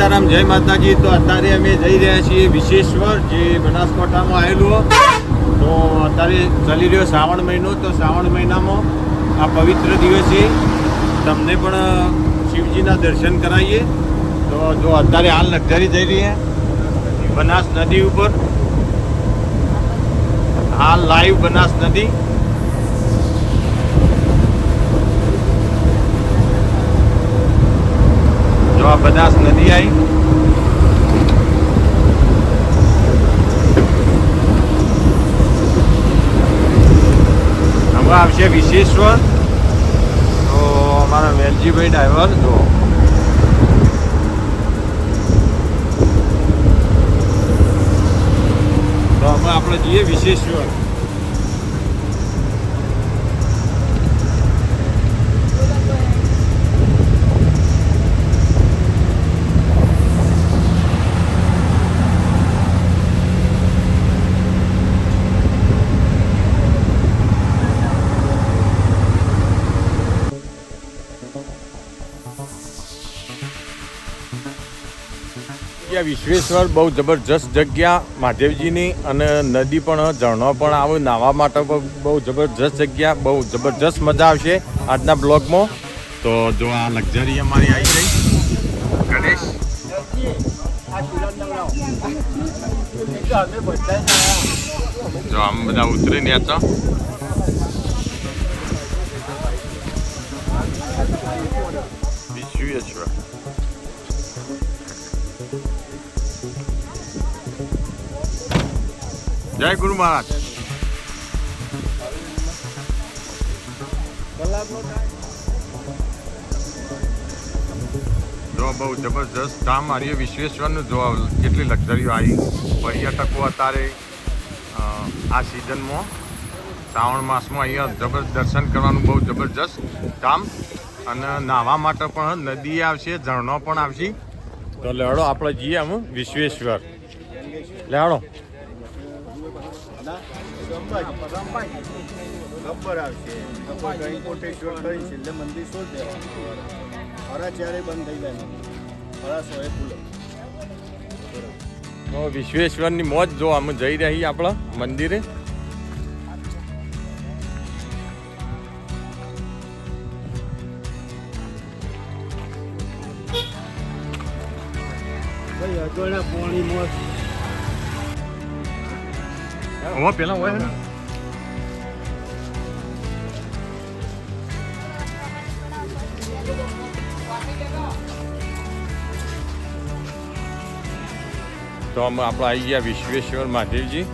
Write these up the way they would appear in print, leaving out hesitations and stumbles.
સીતારામ, જય માતાજી. તો અત્યારે અમે જઈ રહ્યા છીએ વિશ્વેશ્વર, જે બનાસકાંઠામાં આવેલું. તો અત્યારે ચાલી રહ્યો શ્રાવણ મહિનો. તો શ્રાવણ મહિનામાં આ પવિત્ર દિવસે તમને પણ શિવજીના દર્શન કરાવીએ. તો જો અત્યારે હાલ લક્ઝરી જઈ રહી છે બનાસ નદી ઉપર, હાલ લાઈવ બનાસ નદી. જો આ બનાસ નદી આવી, હમણાં આવશે વિશ્વેશ્વર. તો અમારા વેલજીભાઈ ડ્રાઈવર જો તો હમણાં આપણે જઈએ વિશ્વેશ્વર. વિશ્વેશ્વર બહુ જબરજસ્ત જગ્યા મહાદેવજીની, અને નદી પણ ઝરણો પણ આવે નાહવા માટે બહુ જબરજસ્ત જગ્યા, બહુ જબરજસ્ત મજા આવશે આજના બ્લોગમાં. તો જો આ લક્ઝરી અમારી આવી ગઈ ગણેશ. જો આમ બધા ઉતરીને હતા. વિશ્વેશ્વર જય ગુરુ મહારાજ. જો બહુ જબરજસ્ત કામ આવ્યું વિશ્વેશ્વરનું. જો કેટલી લક્ઝરીઓ આવી. પર્યટકો અત્યારે આ સિઝનમાં શ્રાવણ માસમાં અહીંયા જબરદસ્ત દર્શન કરવાનું બહુ જબરજસ્ત કામ. અને નાહવા માટે પણ નદી આવશે, ઝરણો પણ આવશે. તો લેડો આપણે જઈએ આમ વિશ્વેશ્વર. લેડો ગબ્બર આવશે, ગબ્બર કોટેશ્વર કરી છે એટલે મંદિર શું દેવાનું હરા ચારે બંધ થઈ જાય, હરા સોએ ખુલે. તો વિશ્વેશ્વરની મોજ જો અમે જઈ રહી આપણા મંદિરે. અજોડા પોણી મોજ પેલા હોય ને તો અમે આપણે આવી ગયા વિશ્વેશ્વર મહાદેવજી.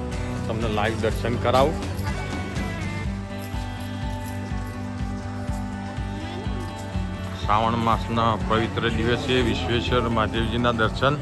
તમને લાઈવ દર્શન કરાવું. શ્રાવણ માસના પવિત્ર દિવસે વિશ્વેશ્વર મહાદેવજીના દર્શન.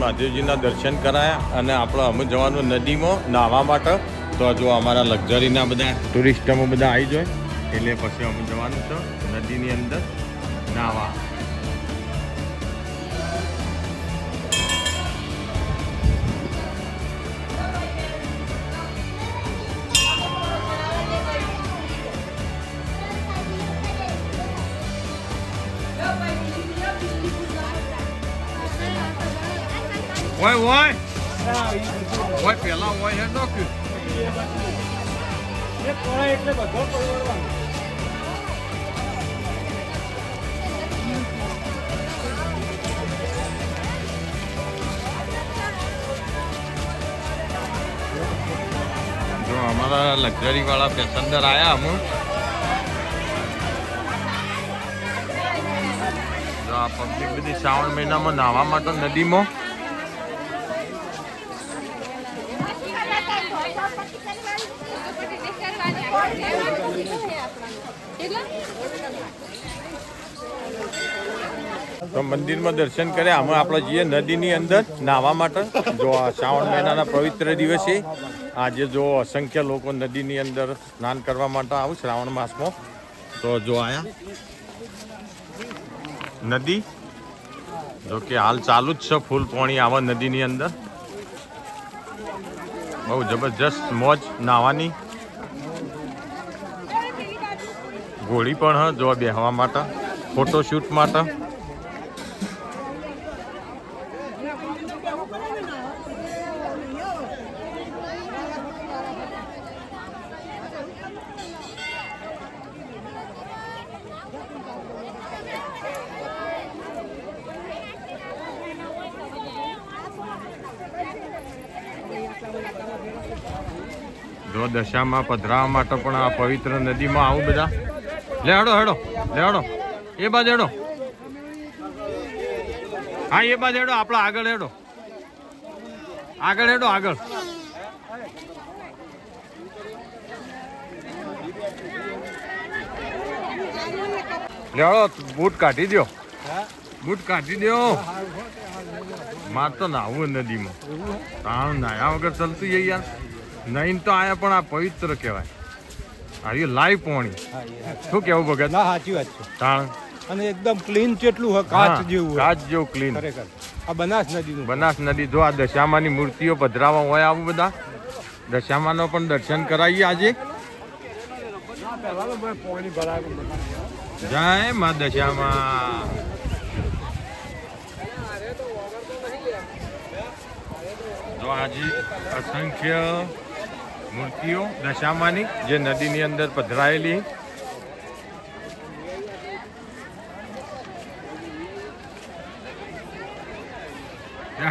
મહાદેવજીના દર્શન કરાયા અને આપણે અમે જવાનું નદીમાં નાહવા માટે. તો જો અમારા લક્ઝરીના બધા ટુરિસ્ટો બધા આવી જાય એટલે પછી અમે જવાનું છે નદીની અંદર નાહવા. Oi, oi! Oi, પેલા oi હે ડોક્યુ. એ કોળા એટલે બધો પડવાનો. અમારા લક્ઝરી વાળા પેસેન્જર આવ્યા અમુક. જો આ પબ્લિક બધી શ્રાવણ મહિનામાં નાહવા માટે નદીમાં. તો મંદિરમાં દર્શન કર્યા. અમે આપણે જઈએ નદીની અંદર નાહવા માટે. જો આ શ્રાવણ મહિનાના પવિત્ર દિવસે આજે જો અસંખ્ય લોકો નદીની અંદર સ્નાન કરવા માટે આવું શ્રાવણ માસમાં. તો જો આયા નદી, જો કે હાલ ચાલુ જ છે, ફૂલ પાણી આવે નદીની અંદર. બહુ જબરજસ્ત મોજ નાહવાની. ઘોડી પણ હ જો બેહવા માટે, ફોટોશૂટ માટે. જો દશામાં પધરાવા માટે પણ આ પવિત્ર નદીમાં આવું બધા. લે હેડો હેડો લે હેડો એ બાજુ હેડો. હા એ બાજુ હેડો, આપણા આગળ હેડો, આગળ હેડો, આગળ. લેડો બૂટ કાઢી દો, બૂટ કાઢી દો. માર તો નાવું નદીમાં, તાણ નાયા વગર ચાલતું જઈ યાર. નહીં તો આયા પણ આ પવિત્ર કહેવાય. આ લાઈવ પાણી. શું કેવું ભગત? ના સાચી વાત છે. તાણ અને એકદમ ક્લીન જેટલું હોય, કાચ જેવું, કાચ જેવું ક્લીન. ખરેખર આ બનાસ નદીનું. બનાસ નદી. જો આ દશામાની મૂર્તિઓ પધરાવા હોય આવું બધા. દશામાનો પણ દર્શન કરાવીએ આજે. જય મા દશામાં. જો આજે અસંખ્ય મૂર્તિઓ દશામાની જે નદીની અંદર પધરાયેલી.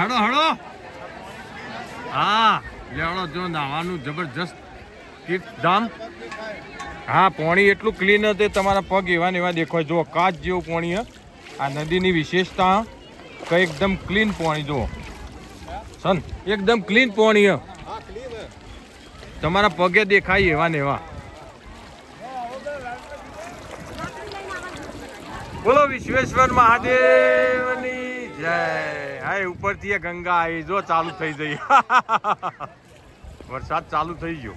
હડો હડો. હા લેવડો. જો નાવાનું જબરજસ્ત તીર્થધામ. હા પાણી એટલું ક્લીન હતું, તમારા પગ એવા ને એવા દેખાય. જો કાચ જેવું પાણી હે. આ નદીની વિશેષતા કે એકદમ ક્લીન પાણી. જુઓ સન, એકદમ ક્લીન પાણી હે. તમારા પગે દેખાય એવા ને એવા. બોલો વિશ્વેશ્વર મહાદેવની જય. હા ઉપરથી ગંગા આવી. જો ચાલુ થઈ જઈ. વરસાદ ચાલુ થઈ ગયો.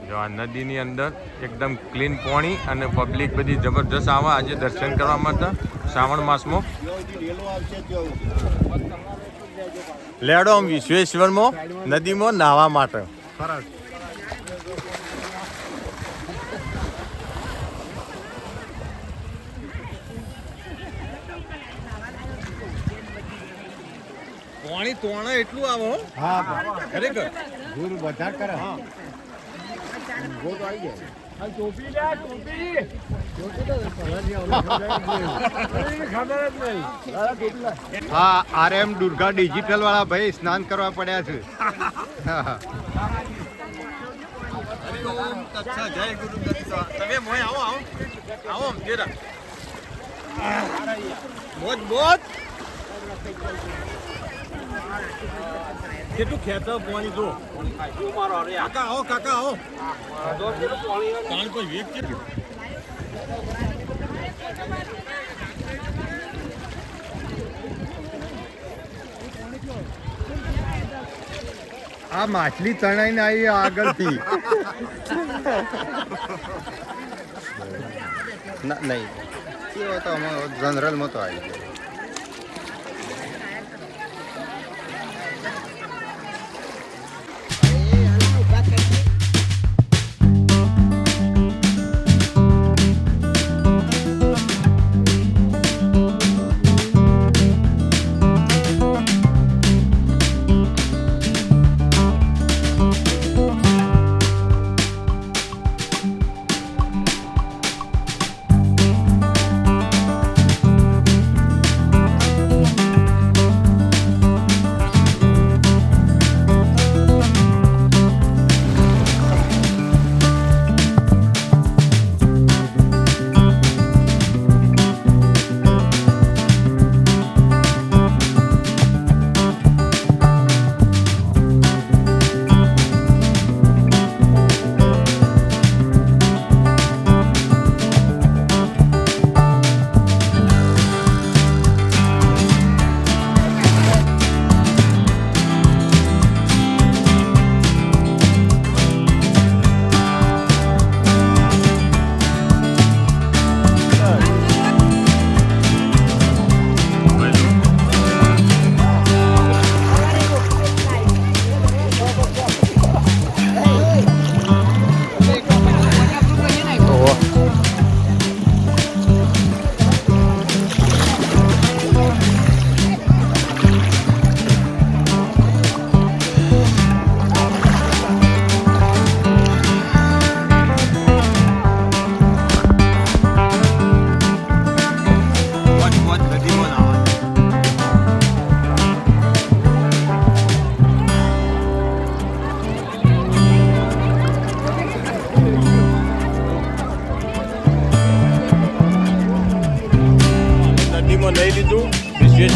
જો આ નદીની અંદર એકદમ ક્લીન પાણી અને પબ્લિક બધી જબરજસ્ત આવે આજે દર્શન કરવા માટે શ્રાવણ માસમાં. લેડો આમ વિશ્વેશ્વરમાં નદીમાં નાહવા માટે. સરસ. પાણી તોણે એટલું આવે. હા ખરેખર ગુરુ બધા કરે. હા હા RM દુર્ગા ડિજિટલ વાળા ભાઈ સ્નાન કરવા પડ્યા છે. જય ગુરુ દત્ત. તમે મોય આવો આવો આવો જરા. મોજ મોજ. કેટલું ખેતર પાણી જો. કાકા આવો, કાકા આવો. પાણી કોઈ વેગ કેટલું. આ માછલી તણાઈને આવી આગળથી. નહીં એ તો જનરલમાં તો આવી જાય.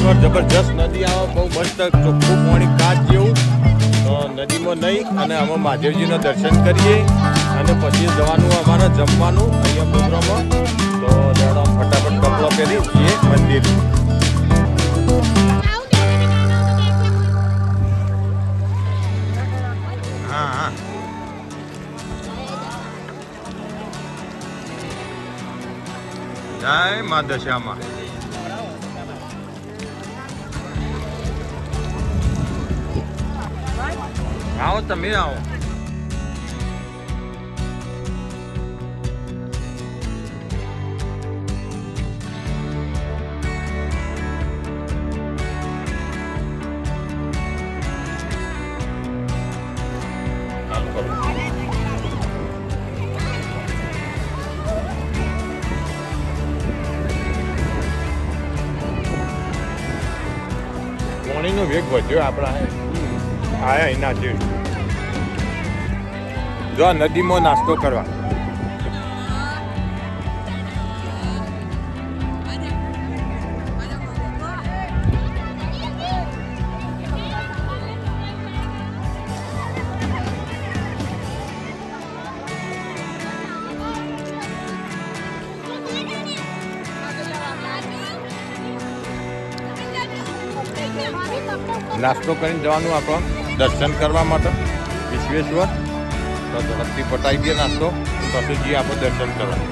વિશ્વેશ્વર જબરજસ્ત નદી આવે, બહુ મસ્ત ચોખ્ખું પાણી કાચ જેવું. તો નદીમાં નહીં અને અમે મહાદેવજીના દર્શન કરીએ અને પછી જવાનું અમારે જમવાનું અહીંયા પ્રોગ્રામમાં. તો દાડો ફટાફટ કપડાં પહેરી જઈએ મંદિર. હા હા જય મા દશામાં. આવો તમે આવો. પાણીનો વેગ વધ્યો આપણા આયા એના જેવું. જો નદીમાં નાસ્તો કરવા. નાસ્તો કરીને જવાનું આપણે દર્શન કરવા માટે વિશ્વેશ્વર. તો ઝડપથી પટાઈ દઈએ નાસ્તો, પછી જઈએ આપણે દર્શન કરવા.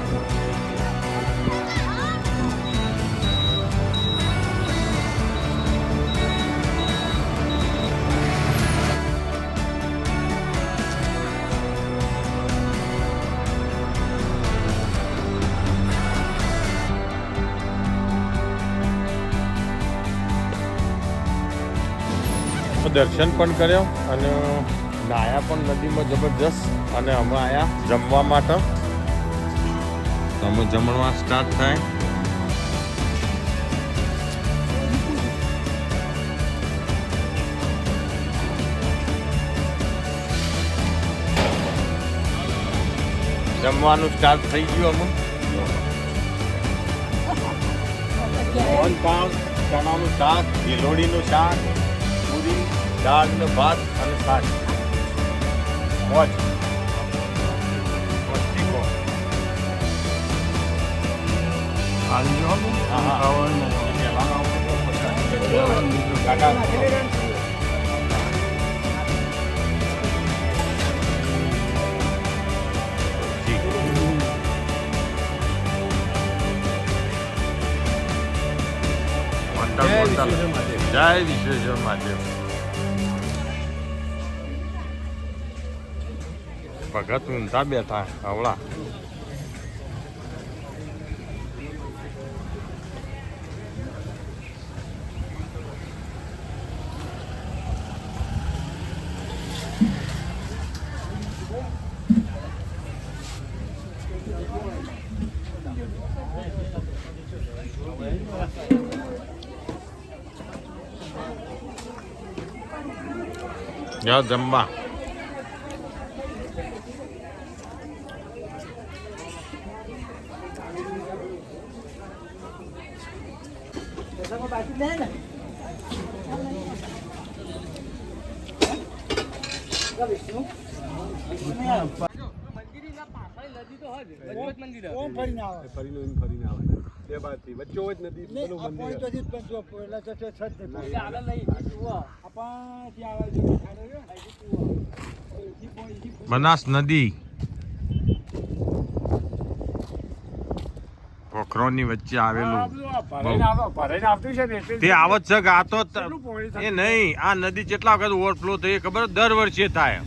દર્શન પણ કર્યો અને નાયા પણ નદીમાં જબરજસ્ત. અને અમે આવ્યા જમવા માટે. તો અમે જમણવા સ્ટાર્ટ થાય. જમવાનું સ્ટાર્ટ થઈ ગયું. અમે મોહન પાન, ચણાનું શાક, ગીલોડીનું શાક, પૂરી, દાળ ને ભાત અને શાક. મોજ મસ્તી કો. હા જય વિશ્વેશ્વર મહાદેવ. ભગત ઊંધા બેઠા હવળા. જાઓ જમવા. બનાસ નદી પોખરોની વચ્ચે આવેલું. તે આવત છે કે આ તો એ નહીં, આ નદી કેટલા વખત ઓવરફ્લો થઈ ખબર? દર વર્ષે થાય.